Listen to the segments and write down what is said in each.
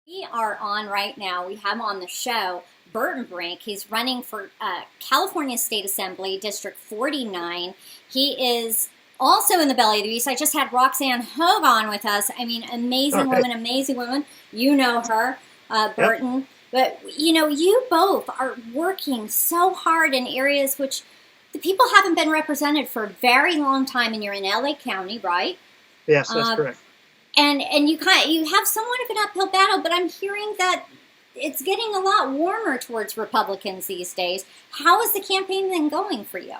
We are on right now. We have on the show Burton Brink. He's running for California State Assembly, District 49. He is also in the belly of the beast. I just had Roxanne Hogue on with us. I mean, amazing woman, amazing woman. You know her, Burton. Yep. But, you know, you both are working so hard in areas which the people haven't been represented for a very long time, and you're in LA County, right? Yes, that's correct. And you have somewhat of an uphill battle, but I'm hearing that it's getting a lot warmer towards Republicans these days. How is the campaign then going for you?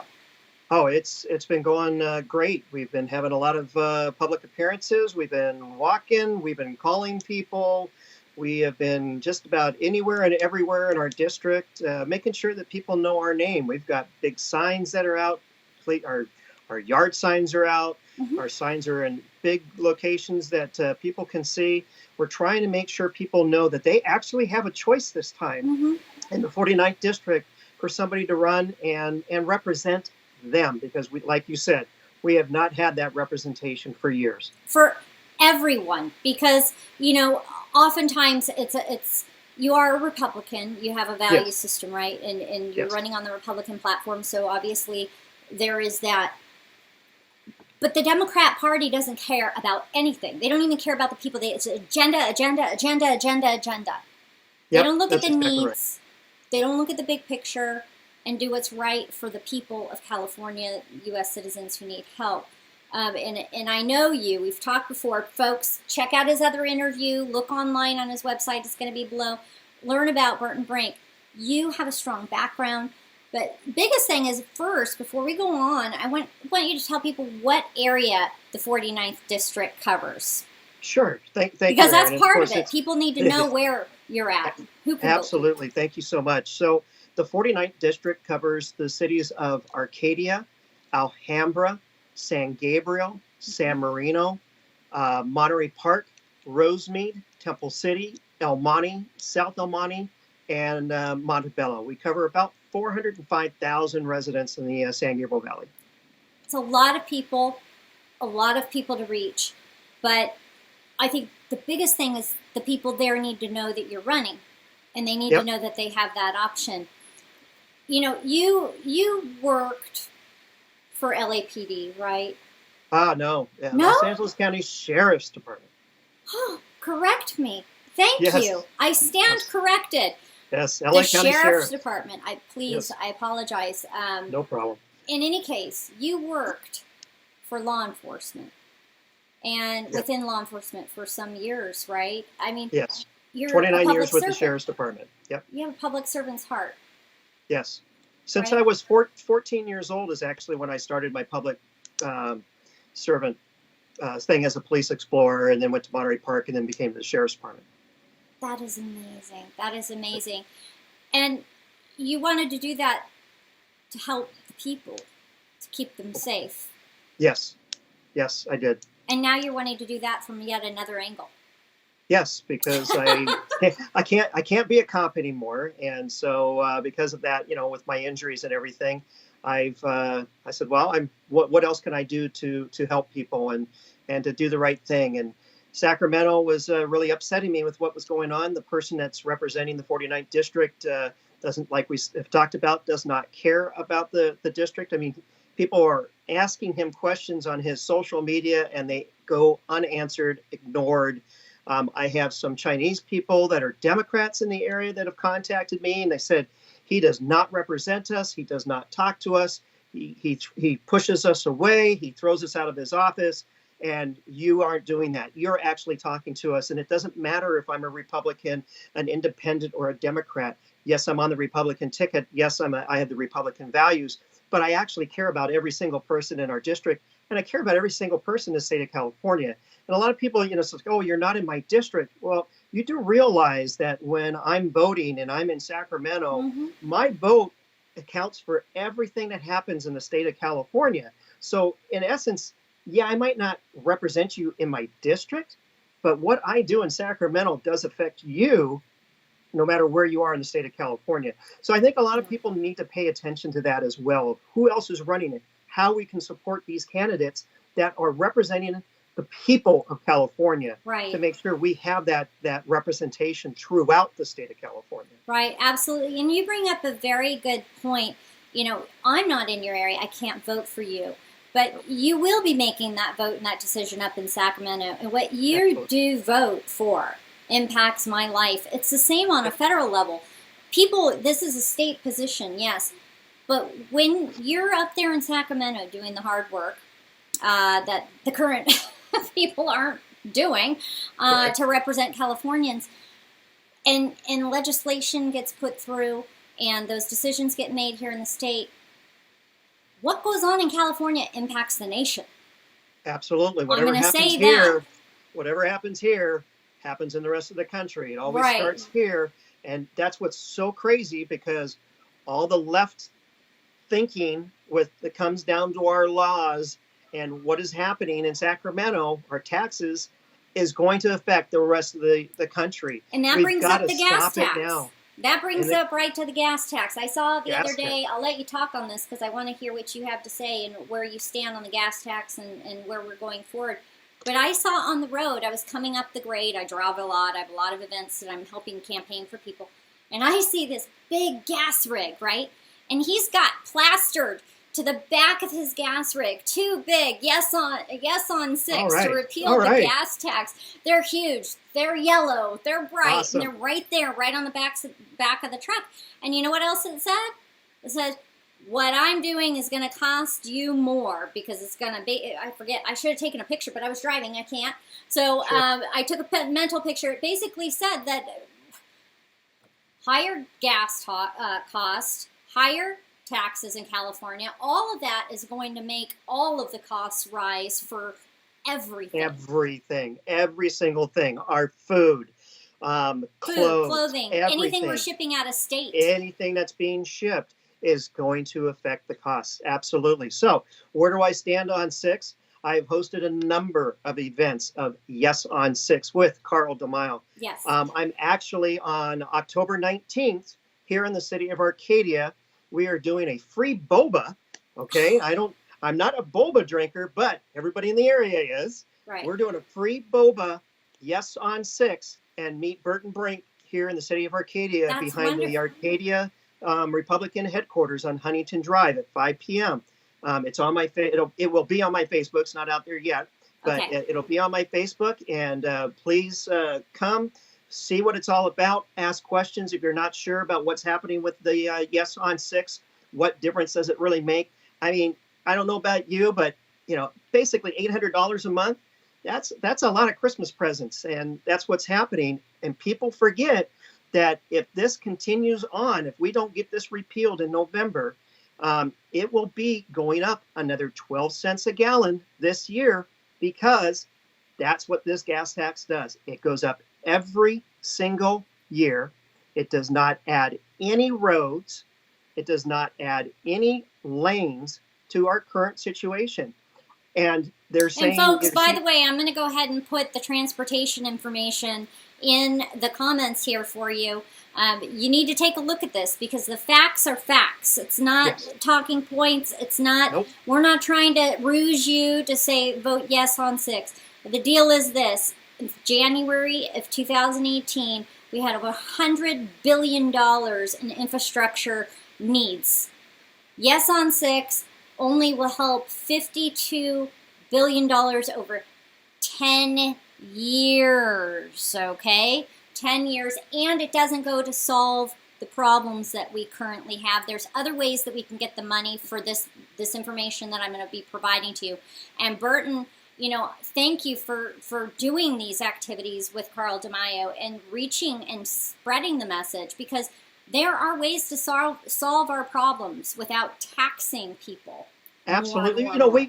Oh, it's been going great. We've been having a lot of public appearances. We've been walking. We've been calling people. We have been just about anywhere and everywhere in our district, making sure that people know our name. We've got big signs that are out. Our yard signs are out. Mm-hmm. Our signs are in big locations that people can see. We're trying to make sure people know that they actually have a choice this time in the 49th district for somebody to run and represent them, because we, like you said, we have not had that representation for years. For everyone, because, you know, oftentimes it's you are a Republican, you have a value system, right? And you're running on the Republican platform, so obviously there is that. But the Democrat Party doesn't care about anything. They don't even care about the people. It's agenda. They don't look at the needs. They don't look at the big picture and do what's right for the people of California, U.S. citizens who need help. And I know you. We've talked before. Folks, check out his other interview. Look online on his website. It's going to be below. Learn about Burton Brink. You have a strong background. But biggest thing is, first, before we go on, I want you to tell people what area the 49th district covers. Sure. Thank you. Because that's part of it. People need to know where you're at. Who can Absolutely. Thank you so much. So the 49th district covers the cities of Arcadia, Alhambra, San Gabriel, San Marino, Monterey Park, Rosemead, Temple City, El Monte, South El Monte, and Montebello. We cover about 405,000 residents in the San Gabriel Valley. It's a lot of people to reach. But I think the biggest thing is the people there need to know that you're running, and they need to know that they have that option. You know, you worked for LAPD, right? No. Los Angeles County Sheriff's Department. Correct me. Thank you. I stand corrected. Yes, LA County Sheriff's Department. I apologize. No problem. In any case, you worked for law enforcement and within law enforcement for some years, right? I mean, yes. You're 29 years with the Sheriff's Department. Yep. You have a public servant's heart. Yes. Since I was 14 years old is actually when I started my public servant thing as a police explorer, and then went to Monterey Park and then became the Sheriff's Department. That is amazing. That is amazing. And you wanted to do that to help the people, to keep them safe. Yes. Yes, I did. And now you're wanting to do that from yet another angle. Yes, because I can't be a cop anymore, and so because of that, you know, with my injuries and everything, I said, well, what else can I do to help people and to do the right thing? And Sacramento was really upsetting me with what was going on. The person that's representing the 49th district doesn't, like we have talked about, does not care about the district. I mean, people are asking him questions on his social media and they go unanswered, ignored. I have some Chinese people that are Democrats in the area that have contacted me, and they said, he does not represent us. He does not talk to us. He pushes us away. He throws us out of his office. And you aren't doing that. You're actually talking to us. And it doesn't matter if I'm a Republican, an independent, or a Democrat. Yes, I'm on the Republican ticket. Yes, I have the Republican values. But I actually care about every single person in our district. And I care about every single person in the state of California. And a lot of people, say, oh, you're not in my district. Well, you do realize that when I'm voting and I'm in Sacramento, my vote accounts for everything that happens in the state of California. So in essence, yeah, I might not represent you in my district, but what I do in Sacramento does affect you no matter where you are in the state of California. So I think a lot of people need to pay attention to that as well, of who else is running it, how we can support these candidates that are representing the people of California to Right. make sure we have that representation throughout the state of California. Right, absolutely. And you bring up a very good point. I'm not in your area. I can't vote for you. But you will be making that vote and that decision up in Sacramento. And what you Absolutely. do vote for impacts my life. It's the same on a federal level. People, this is a state position, yes. But when you're up there in Sacramento doing the hard work that the current people aren't doing Right. to represent Californians, and legislation gets put through and those decisions get made here in the state, what goes on in California impacts the nation. Absolutely. I'm Whatever going to happens say that. here, whatever happens here, happens in the rest of the country. It always Right. starts here. And that's what's so crazy, because all the left thinking with that comes down to our laws and what is happening in Sacramento, our taxes, is going to affect the rest of the country. And that We've brings got up to the gas stop it tax. now. That brings And the up right to the gas tax. I saw the other gas tax. day, I'll let you talk on this because I want to hear what you have to say and where you stand on the gas tax and where we're going forward. But I saw on the road, I was coming up the grade, I drive a lot, I have a lot of events that I'm helping campaign for people, and I see this big gas rig, right? And he's got plastered to the back of his gas rig, too big, yes on 6 All right. to repeal All the right. gas tax. They're huge, they're yellow, they're bright, Awesome. and they're right there, right on the back of the truck. And you know what else it said? It said, what I'm doing is going to cost you more because it's going to be, I forget, I should have taken a picture, but I was driving, I can't. So Sure. I took a mental picture. It basically said that higher gas cost, higher taxes in California, all of that is going to make all of the costs rise for everything. Everything, every single thing, our food, Food, clothes, clothing, everything, anything we're shipping out of state. anything that's being shipped is going to affect the costs. Absolutely. So, where do I stand on 6? I've hosted a number of events of Yes on 6 with Carl DeMille. Yes. I'm actually on October 19th here in the city of Arcadia. We are doing a free boba. Okay, I'm not a boba drinker, but everybody in the area is. Right. We're doing a free boba, Yes on 6, and meet Burton Brink here in the city of Arcadia. That's behind wonderful. the Arcadia Republican headquarters on Huntington Drive at 5 p.m. It's on my it will be on my Facebook. It's not out there yet, but Okay. it'll be on my Facebook. And please come see what it's all about. Ask questions if you're not sure about what's happening with the Yes on 6. What difference does it really make? I mean, I don't know about you, but basically $800 a month. That's a lot of Christmas presents, and that's what's happening. And people forget that if this continues on, if we don't get this repealed in November, it will be going up another 12 cents a gallon this year, because that's what this gas tax does. It goes up every single year. It does not add any roads. It does not add any lanes to our current situation. And they're saying, And folks, by the way, I'm going to go ahead and put the transportation information in the comments here for you. You need to take a look at this because the facts are facts. It's not Yes. talking points. It's not. Nope. We're not trying to ruse you to say vote yes on 6. The deal is this: in January of 2018, we had over $100 billion in infrastructure needs. Yes on 6 only will help $52 billion over 10 years, okay? 10 years, and it doesn't go to solve the problems that we currently have. There's other ways that we can get the money for this information that I'm going to be providing to you. And Burton, thank you for doing these activities with Carl DeMille and reaching and spreading the message, because there are ways to solve our problems without taxing people. Absolutely. More.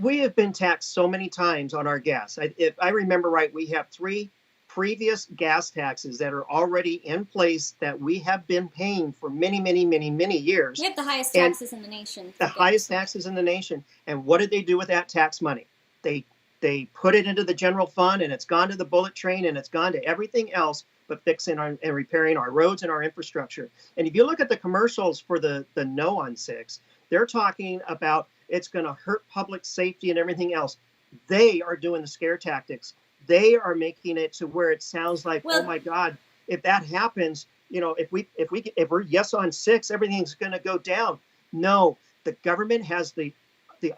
We have been taxed so many times on our gas. If I remember right, we have 3 previous gas taxes that are already in place that we have been paying for many, many, many, many years. We have the highest taxes in the nation. The highest taxes in the nation. And what did they do with that tax money? They put it into the general fund, and it's gone to the bullet train, and it's gone to everything else but fixing and repairing our roads and our infrastructure. And if you look at the commercials for the no on 6, they're talking about it's going to hurt public safety and everything else. They are doing the scare tactics. They are making it to where it sounds like, oh Well, my God, if that happens, if we're yes on 6, everything's going to go down. No, the government has the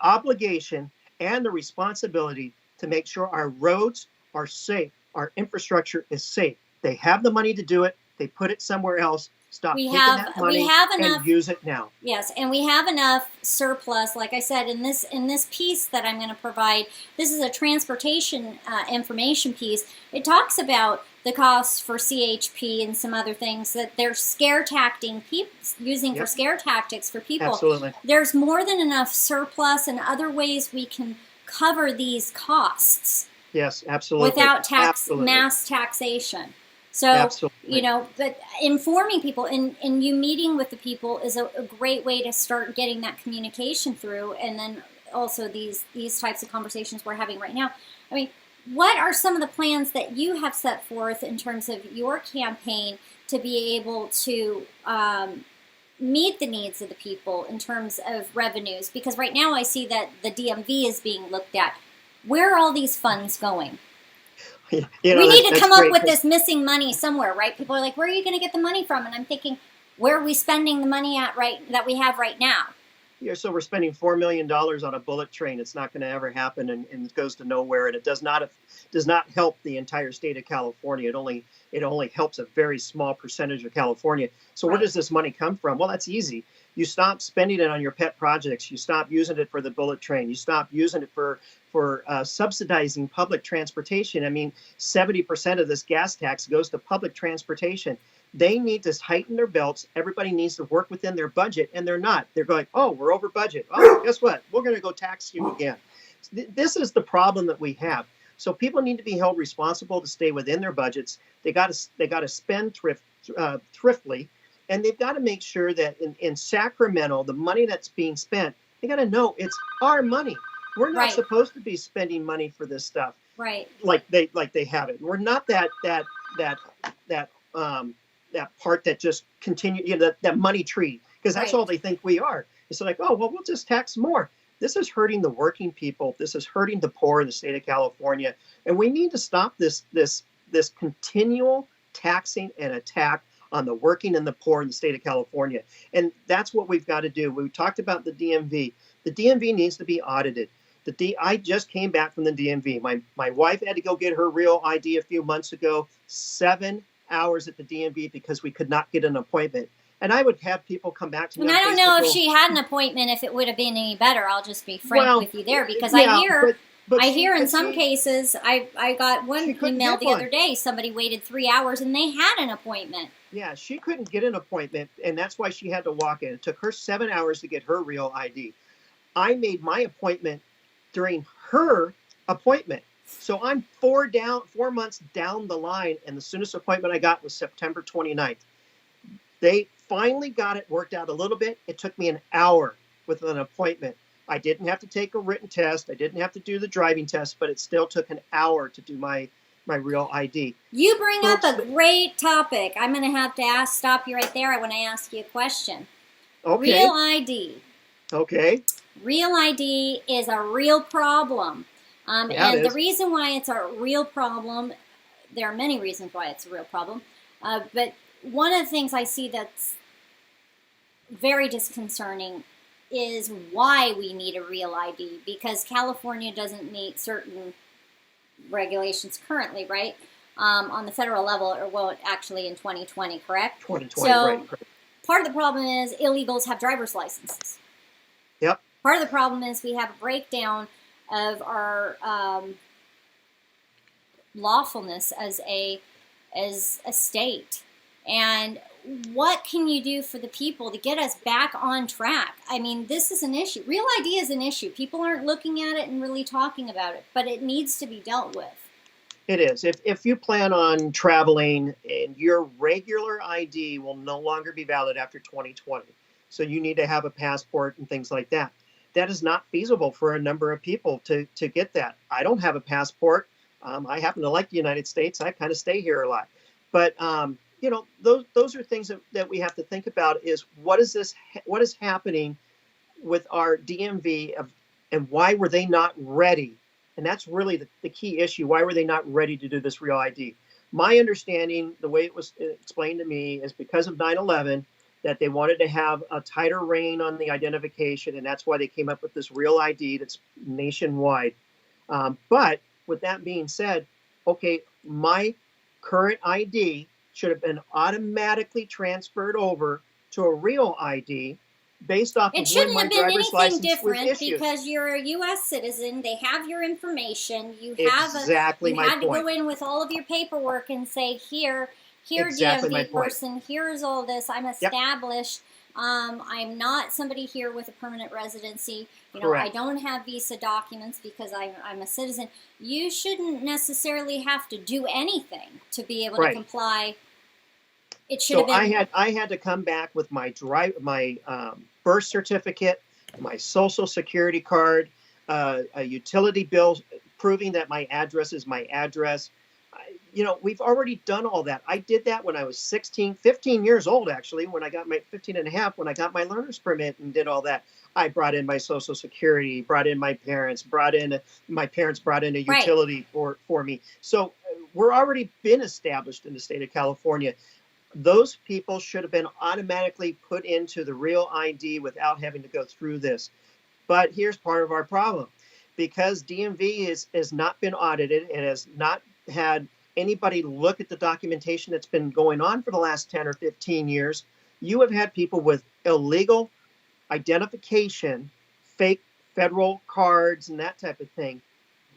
obligation and the responsibility to make sure our roads are safe, our infrastructure is safe. They have the money to do it. They put it somewhere else. Stop taking that money and use it now. Yes, and we have enough surplus. Like I said, in this piece that I'm going to provide, this is a transportation information piece. It talks about the costs for CHP and some other things that they're scare tacting people using for scare tactics for people. Absolutely. There's more than enough surplus and other ways we can cover these costs. Yes, absolutely. Without mass taxation. So, absolutely. But informing people and you meeting with the people is a great way to start getting that communication through. And then also these types of conversations we're having right now. I mean, what are some of the plans that you have set forth in terms of your campaign to be able to meet the needs of the people in terms of revenues? Because right now I see that the DMV is being looked at. Where are all these funds going? We need to come up with this missing money somewhere, right? People are like, where are you going to get the money from? And I'm thinking, where are we spending the money at that we have right now? Yeah, so we're spending $4 million on a bullet train. It's not going to ever happen, and it goes to nowhere, and it does not help the entire state of California. It only helps a very small percentage of California. So where does this money come from? Well, that's easy. You stop spending it on your pet projects. You stop using it for the bullet train. You stop using it for subsidizing public transportation. I mean, 70% of this gas tax goes to public transportation. They need to tighten their belts. Everybody needs to work within their budget, and they're not. They're going, oh, we're over budget. Oh, guess what? We're going to go tax you again. This is the problem that we have. So people need to be held responsible to stay within their budgets. They got to spend thriftily, and they've got to make sure that in Sacramento, the money that's being spent, they got to know it's our money. We're not supposed to be spending money for this stuff, right? Like they have it. We're not that part that just continue, that money tree, because that's all they think we are. It's like, oh, well, we'll just tax more. This is hurting the working people. This is hurting the poor in the state of California, and we need to stop this continual taxing and attack on the working and the poor in the state of California. And that's what we've got to do. We talked about the DMV. The DMV needs to be audited. I just came back from the DMV. My wife had to go get her real ID a few months ago. 7 hours at the DMV because we could not get an appointment. And I would have people come back to me. And I don't know if she had an appointment, if it would have been any better. I'll just be frank with you there, because I hear in some cases, I got one email the other day, somebody waited 3 hours and they had an appointment. Yeah, she couldn't get an appointment, and that's why she had to walk in. It took her 7 hours to get her real ID. I made my appointment during her appointment. So I'm 4 months down the line, and the soonest appointment I got was September 29th. They finally got it worked out a little bit. It took me an hour with an appointment. I didn't have to take a written test. I didn't have to do the driving test, but it still took an hour to do my real ID. You bring up a great topic. I'm going to have to stop you right there when I ask you a question. Okay. Real ID. Okay. Real ID is a real problem. And the reason why it's a real problem, there are many reasons why it's a real problem, but one of the things I see that's very disconcerting is why we need a real ID, because California doesn't meet certain regulations currently, right? On the federal level, or well, actually in 2020, correct? 2020, so right. Part of the problem is illegals have driver's licenses. Yep. Part of the problem is we have a breakdown of our lawfulness as a state. And what can you do for the people to get us back on track? I mean, this is an issue. Real ID is an issue. People aren't looking at it and really talking about it, but it needs to be dealt with. It is. If you plan on traveling, and your regular ID will no longer be valid after 2020, so you need to have a passport and things like that. That is not feasible for a number of people to get that. I don't have a passport. I happen to like the United States. I kind of stay here a lot. But, those are things that we have to think about, is what is happening with our DMV and why were they not ready And that's really the key issue. Why were they not ready to do this real ID? My understanding, the way it was explained to me, is because of 9/11, that they wanted to have a tighter rein on the identification, and that's why they came up with this real ID that's nationwide. But with that being said, okay, my current ID should have been automatically transferred over to a real ID based off It of when shouldn't my have been driver's anything license was different issued. because you're a U.S. citizen. They have your information. Exactly You my had to point. go in with all of your paperwork and say, here, Exactly my DMV point. person, here is all this. I'm Yep. established. I'm not somebody here with a permanent residency. You know, I Correct. don't have visa documents because I'm a citizen. You shouldn't necessarily have to do anything to be able to Right. comply. It should So have been. I had to come back with my birth certificate, my social security card, a utility bill proving that my address is my address. You know, we've already done all that. I did that when I was 15 years old, actually, when I got my 15 and a half, when I got my learner's permit and did all that. I brought in my social security, brought in my parents, my parents brought in a Right. utility for me. So we're already been established in the state of California. Those people should have been automatically put into the real ID without having to go through this. But here's part of our problem. Because DMV has not been audited and has not had anybody look at the documentation that's been going on for the last 10 or 15 years, you have had people with illegal identification, fake federal cards, and that type of thing,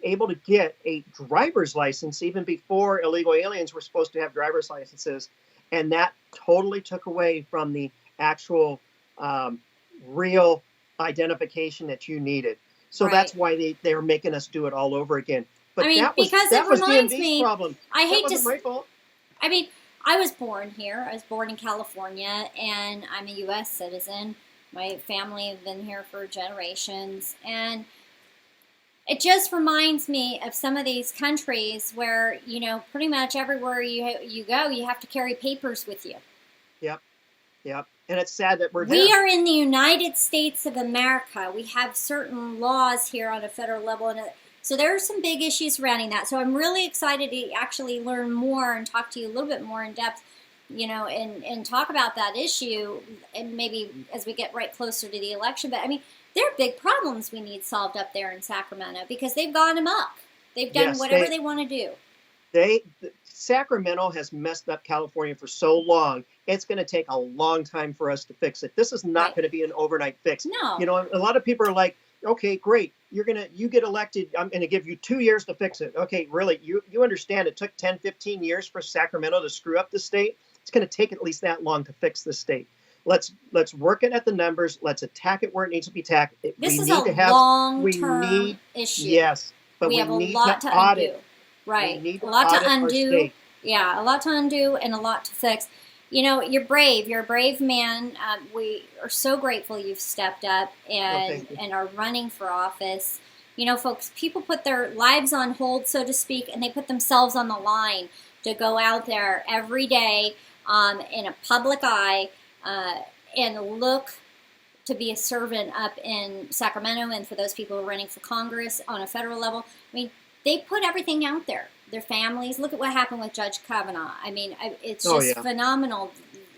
able to get a driver's license even before illegal aliens were supposed to have driver's licenses. And that totally took away from the actual real identification that you needed. So Right. That's why they were making us do it all over again. But I mean, that was reminds DMV's me. problem. I hate that to. wasn't my fault. I mean, I was born here. I was born in California, and I'm a U.S. citizen. My family have been here for generations, and it just reminds me of some of these countries where, you know, pretty much everywhere you go, you have to carry papers with you. Yep, yep. And it's sad that we're We there. are in the United States of America. We have certain laws here on a federal level, and so there are some big issues surrounding that. So I'm really excited to actually learn more and talk to you a little bit more in depth, you know, and talk about that issue, and maybe as we get right closer to the election. But I mean, there are big problems we need solved up there in Sacramento because they've gone amok. They've done Yes, whatever they want to do. Sacramento has messed up California for so long. It's going to take a long time for us to fix it. This is not Right. going to be an overnight fix. No. You know, a lot of people are like, okay, great. You get elected. I'm going to give you 2 years to fix it. Okay, really? You understand it took 10, 15 years for Sacramento to screw up the state? It's going to take at least that long to fix the state. Let's work it at the numbers. Let's attack it where it needs to be attacked. This is a long-term issue. Yes, but we have a need lot to audit. undo. Right. We need A lot to audit our undo. state. Yeah, a lot to undo and a lot to fix. You know, you're brave. You're a brave man. We are so grateful you've stepped up and are running for office. You know, folks, people put their lives on hold, so to speak, and they put themselves on the line to go out there every day in a public eye and look to be a servant up in Sacramento, and for those people who are running for Congress on a federal level. I mean, they put everything out there. Their families. Look at what happened with Judge Kavanaugh. I mean, it's just phenomenal,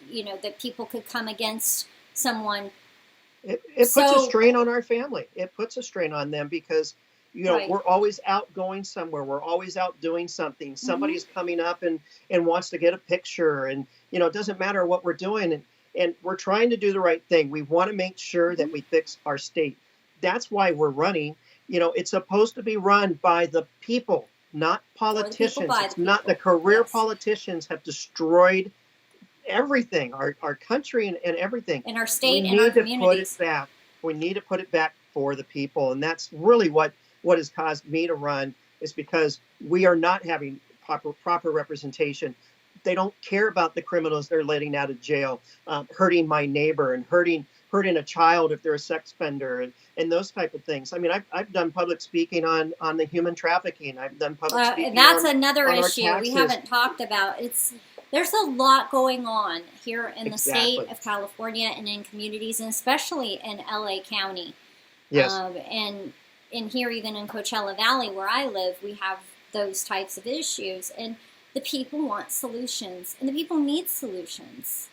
you know, that people could come against someone. It puts a strain on our family. It puts a strain on them because, you know, Right. we're always out going somewhere. We're always out doing something. Somebody's coming up and wants to get a picture. And, you know, it doesn't matter what we're doing. And we're trying to do the right thing. We want to make sure that we fix our state. That's why we're running. You know, it's supposed to be run by the people, not politicians. It's not the career politicians have destroyed everything, our country and everything. In our state and our communities. We need to put it back for the people. And that's really what has caused me to run, is because we are not having proper representation. They don't care about the criminals they're letting out of jail, hurting my neighbor and hurting a child if they're a sex offender and those type of things. I mean, I've done public speaking on the human trafficking. I've done public speaking. And that's another issue we haven't talked about. There's a lot going on here in the state of California and in communities, and especially in LA County. Yes. And in here, even in Coachella Valley where I live, we have those types of issues, and the people want solutions, and the people need solutions.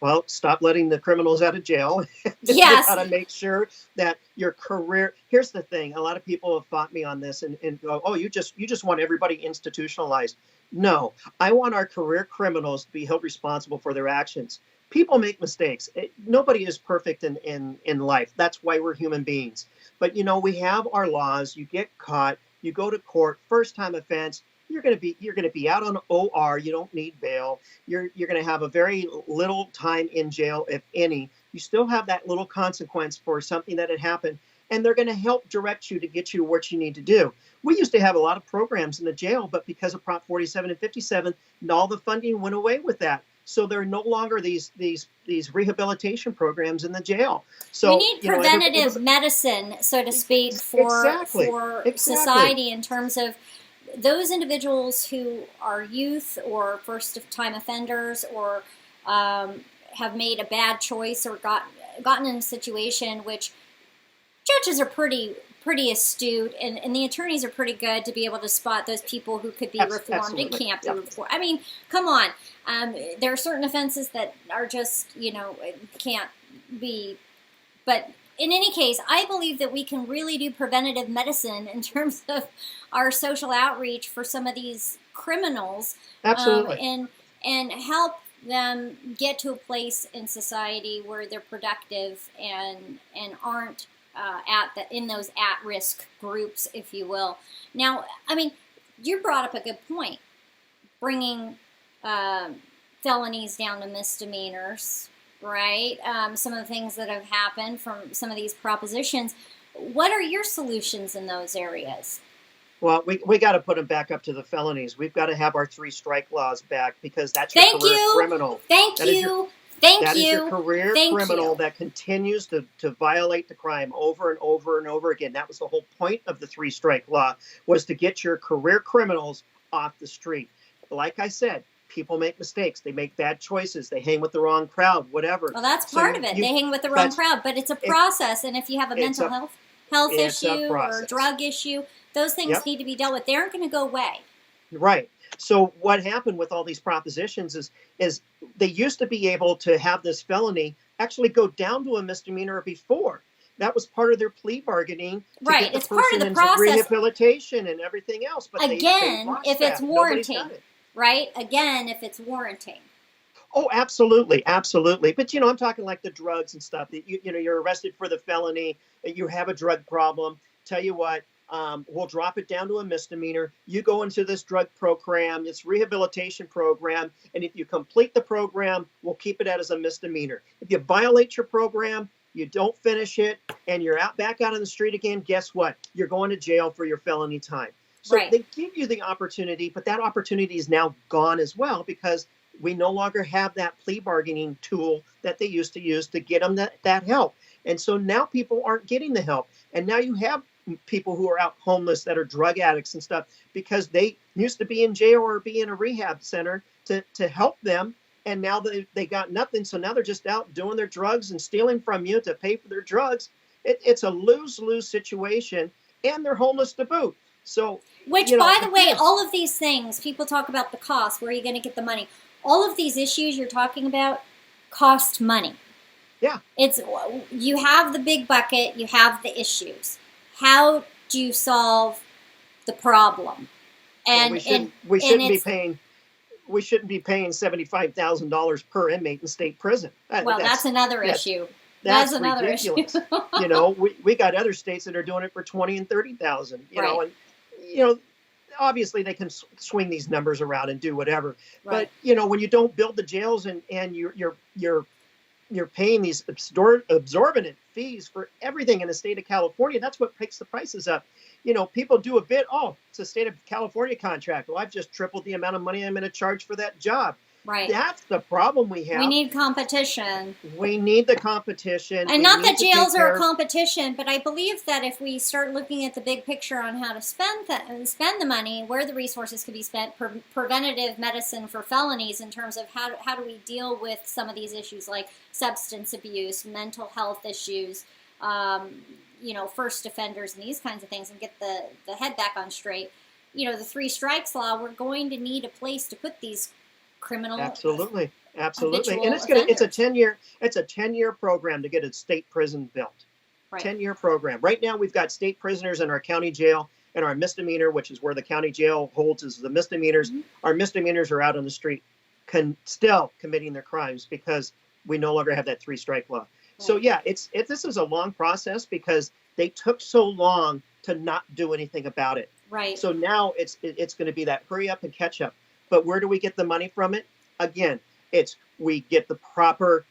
Well, stop letting the criminals out of jail. You Yes. got to make sure that your career. Here's the thing: a lot of people have fought me on this and go, "Oh, you just want everybody institutionalized." No, I want our career criminals to be held responsible for their actions. People make mistakes. Nobody is perfect in life. That's why we're human beings. But we have our laws. You get caught, you go to court, first time offense. You're gonna be out on OR. You don't need bail. You're going to have a very little time in jail, if any. You still have that little consequence for something that had happened, and they're going to help direct you to get you to what you need to do. We used to have a lot of programs in the jail, but because of Prop 47 and 57, all the funding went away with that. So there are no longer these rehabilitation programs in the jail. So we need preventative medicine, so to speak, for society, in terms of those individuals who are youth or first-time offenders, or have made a bad choice or gotten in a situation which judges are pretty astute, and the attorneys are pretty good to be able to spot those people who could be reformed and can't be reformed. I mean, come on. There are certain offenses that are just, can't be. But in any case, I believe that we can really do preventative medicine in terms of our social outreach for some of these criminals. Absolutely. And help them get to a place in society where they're productive and aren't in those at-risk groups, if you will. Now, I mean, you brought up a good point, bringing felonies down to misdemeanors, right? Some of the things that have happened from some of these propositions. What are your solutions in those areas? Well, we got to put them back up to the felonies. We've got to have our 3-strike laws back, because that's your career criminal. Thank you. That is your career criminal that continues to violate the crime over and over and over again. That was the whole point of the 3-strike law, was to get your career criminals off the street. Like I said, people make mistakes. They make bad choices. They hang with the wrong crowd, whatever. Well, that's part of it. They hang with the wrong crowd, but it's a process. And if you have a mental health issue or drug issue, those things need to be dealt with. They aren't going to go away. Right. So what happened with all these propositions is they used to be able to have this felony actually go down to a misdemeanor before. That was part of their plea bargaining. Right. It's part of the process. Rehabilitation and everything else. But again, if it's warranting. Right? Again, if it's warranting. Oh, absolutely. Absolutely. But, I'm talking like the drugs and stuff. You're arrested for the felony. You have a drug problem. Tell you what, we'll drop it down to a misdemeanor. You go into this drug program, this rehabilitation program, and if you complete the program, we'll keep it as a misdemeanor. If you violate your program, you don't finish it, and you're back out on the street again, guess what? You're going to jail for your felony time. So they give you the opportunity, but that opportunity is now gone as well, because we no longer have that plea bargaining tool that they used to use to get them that help. And so now people aren't getting the help. And now you have people who are out homeless that are drug addicts and stuff, because they used to be in jail or be in a rehab center to help them. And now they got nothing. So now they're just out doing their drugs and stealing from you to pay for their drugs. It's a lose-lose situation, and they're homeless to boot. So, which, by the way, all of these things, people talk about the cost. Where are you going to get the money? All of these issues you're talking about cost money. Yeah. You have the big bucket, you have the issues. How do you solve the problem? And we shouldn't be paying $75,000 per inmate in state prison. That's another issue. That's another ridiculous issue. We got other states that are doing it for $20,000 and $30,000. Obviously they can swing these numbers around and do whatever. Right. But when you don't build the jails and you're paying these exorbitant fees for everything in the state of California, that's what picks the prices up. People do a bit. Oh, it's a state of California contract. Well, I've just tripled the amount of money I'm going to charge for that job. Right. That's the problem we have. We need competition. We need the competition. And not that jails are a competition, but I believe that if we start looking at the big picture on how to spend the money, where the resources could be spent, preventative medicine for felonies in terms of how do we deal with some of these issues like substance abuse, mental health issues, first offenders and these kinds of things and get the head back on straight. The 3 strikes law, we're going to need a place to put these criminal Absolutely. habitual And it's a offenders. 10-year program to get a state prison built. Right. 10-year program. Right now we've got state prisoners in our county jail, and our misdemeanor, which is where the county jail holds, is the misdemeanors. Mm-hmm. Our misdemeanors are out on the street still committing their crimes because we no longer have that 3 strike law. Right. So yeah, this is a long process because they took so long to not do anything about it. Right. So now it's going to be that hurry up and catch up. But where do we get the money from it? Again, we get the proper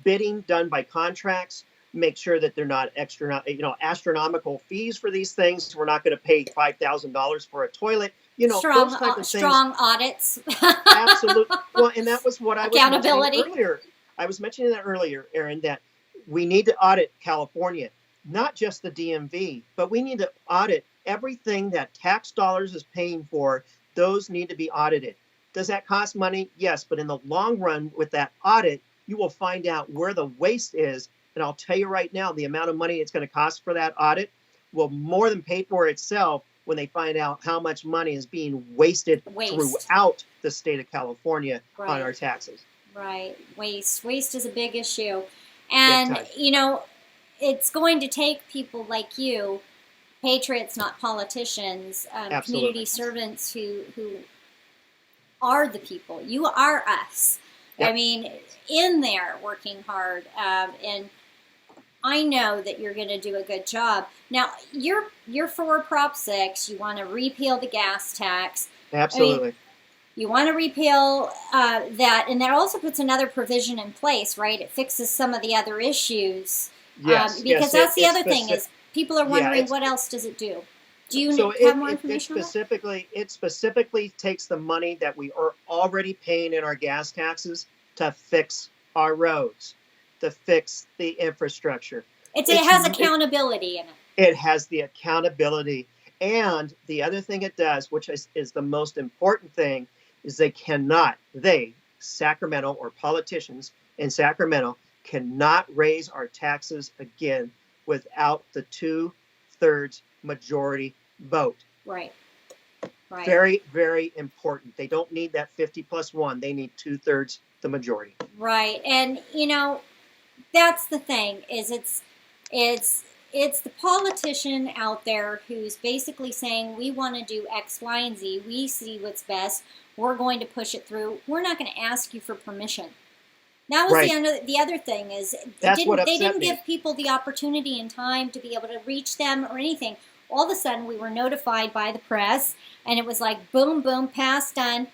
bidding done by contracts. Make sure that they're not astronomical fees for these things. We're not going to pay $5,000 for a toilet. Those type of strong audits. Absolutely. Well, and that was what I was accountability mentioning earlier. I was mentioning that earlier, Erin, that we need to audit California, not just the DMV, but we need to audit everything that tax dollars is paying for. Those need to be audited. Does that cost money? Yes, but in the long run, with that audit, you will find out where the waste is. And I'll tell you right now, the amount of money it's going to cost for that audit will more than pay for itself when they find out how much money is being wasted throughout the state of California on our taxes. Right. Waste is a big issue. And, it's going to take people like you, patriots, not politicians, community servants who are the people. You are us. Yep. I mean, in there working hard. And I know that you're going to do a good job. Now, you're for Prop 6. You want to repeal the gas tax. Absolutely. You want to repeal that, and that also puts another provision in place, right? It fixes some of the other issues. Yes, because that's the other thing is people are wondering what else does it do? Do you have more information on that? It specifically takes the money that we are already paying in our gas taxes to fix our roads, to fix the infrastructure. It has accountability in it. It has the accountability. And the other thing it does, which is the most important thing, is Sacramento or politicians in Sacramento cannot raise our taxes again without the 2/3 majority vote. Right. Very, very important. They don't need that 50+1. They need 2/3 the majority. Right. And, that's the thing is it's the politician out there who's basically saying, we want to do X, Y, and Z. We see what's best. We're going to push it through. We're not going to ask you for permission. That was the other thing is they didn't give people the opportunity and time to be able to reach them or anything. All of a sudden, we were notified by the press, and it was like, boom, boom, pass, done.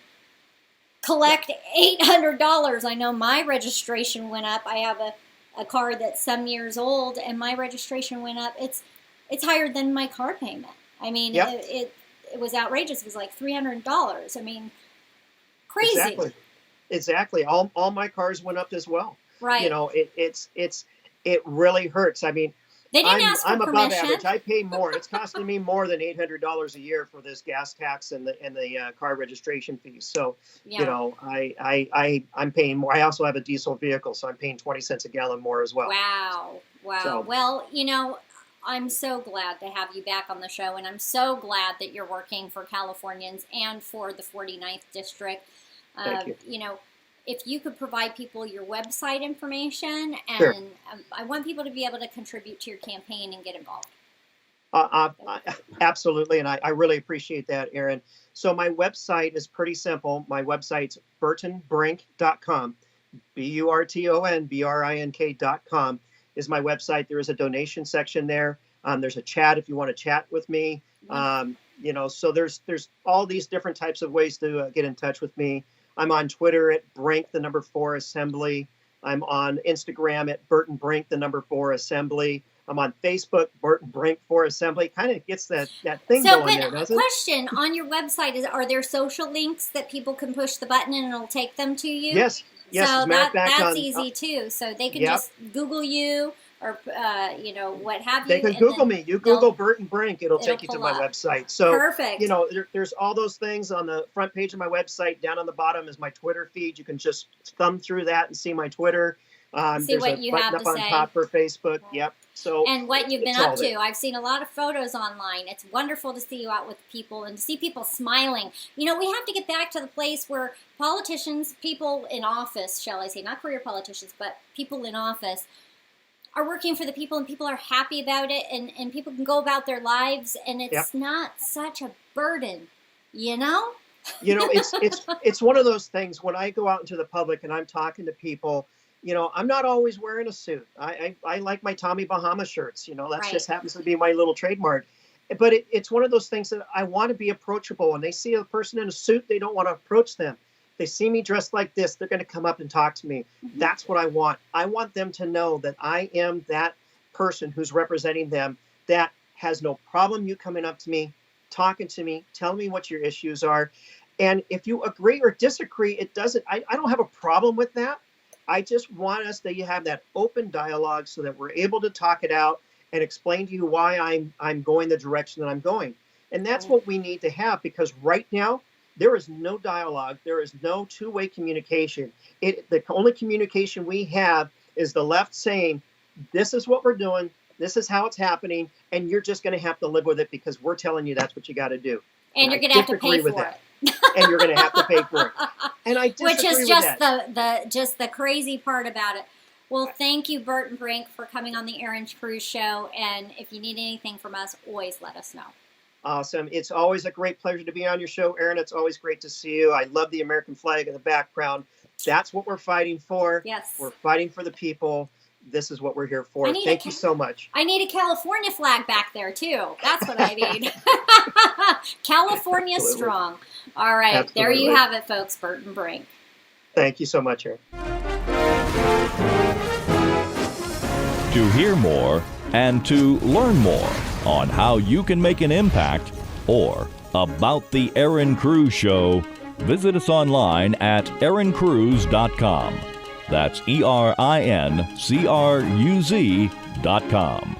Collect $800. I know my registration went up. I have a car that's some years old, and my registration went up. It's higher than my car payment. I mean, it was outrageous. It was like $300. I mean, crazy. Exactly. All my cars went up as well. Right. It really hurts. I mean, they didn't ask for I'm permission. above average. I pay more. It's costing me more than $800 a year for this gas tax and the car registration fees. So, I'm paying more. I also have a diesel vehicle, so I'm paying 20 cents a gallon more as well. Wow. So. Well, I'm so glad to have you back on the show, and I'm so glad that you're working for Californians and for the 49th District. Thank you. If you could provide people your website information, and sure. I want people to be able to contribute to your campaign and get involved. Absolutely, and I really appreciate that, Erin. So my website is pretty simple. My website's burtonbrink.com. BurtonBrink.com is my website. There is a donation section there. There's a chat if you want to chat with me. So there's all these different types of ways to get in touch with me. I'm on Twitter at Brink, the number 4 Assembly. I'm on Instagram at Burton Brink, the number 4 Assembly. I'm on Facebook, Burton Brink 4 Assembly. Kind of gets that thing going there, doesn't it? Question, on your website, are there social links that people can push the button and it'll take them to you? Yes. So that's easy too. So they can just Google you or, what have you. They can Google me. You Google Burton Brink, it'll take you to my website. So, perfect. There's all those things on the front page of my website. Down on the bottom is my Twitter feed. You can just thumb through that and see my Twitter. See what you have to say. There's a button up on top for Facebook. Right. Yep. So and what you've been it's all up to. there. I've seen a lot of photos online. It's wonderful to see you out with people and to see people smiling. You know, we have to get back to the place where politicians, people in office, shall I say, not career politicians, but people in office, are working for the people, and people are happy about it, and people can go about their lives, and it's not such a burden, you know? You know, it's one of those things when I go out into the public and I'm talking to people, you know, I'm not always wearing a suit. I like my Tommy Bahama shirts, you know, that just happens to be my little trademark. But it's one of those things that I want to be approachable. When they see a person in a suit, they don't want to approach them. They see me dressed like this, they're going to come up and talk to me. That's what I want. I want them to know that I am that person who's representing them, that has no problem you coming up to me, talking to me, telling me what your issues are. And if you agree or disagree, it doesn't, I don't have a problem with that. I just want us to have that open dialogue so that we're able to talk it out and explain to you why I'm going the direction that I'm going. And that's what we need to have, because right now, there is no dialogue. There is no two-way communication. The only communication we have is the left saying, this is what we're doing, this is how it's happening, and you're just going to have to live with it because we're telling you that's what you got to do. And you're going to have to pay for it. And you're going to have to pay for it. And I disagree Which is with just that. the crazy part about it. Well, thank you, Burton Brink, for coming on the Erin Cruz show. And if you need anything from us, always let us know. Awesome. It's always a great pleasure to be on your show, Erin. It's always great to see you. I love the American flag in the background. That's what we're fighting for. Yes. We're fighting for the people. This is what we're here for. Thank you so much. I need a California flag back there, too. That's what I need. California Absolutely. Strong. All right. Absolutely. There you have it, folks. Burton Brink. Thank you so much, Erin. To hear more and to learn more on how you can make an impact or about the Erin Cruz Show, visit us online at erincruz.com. That's ERINCRUZ.com.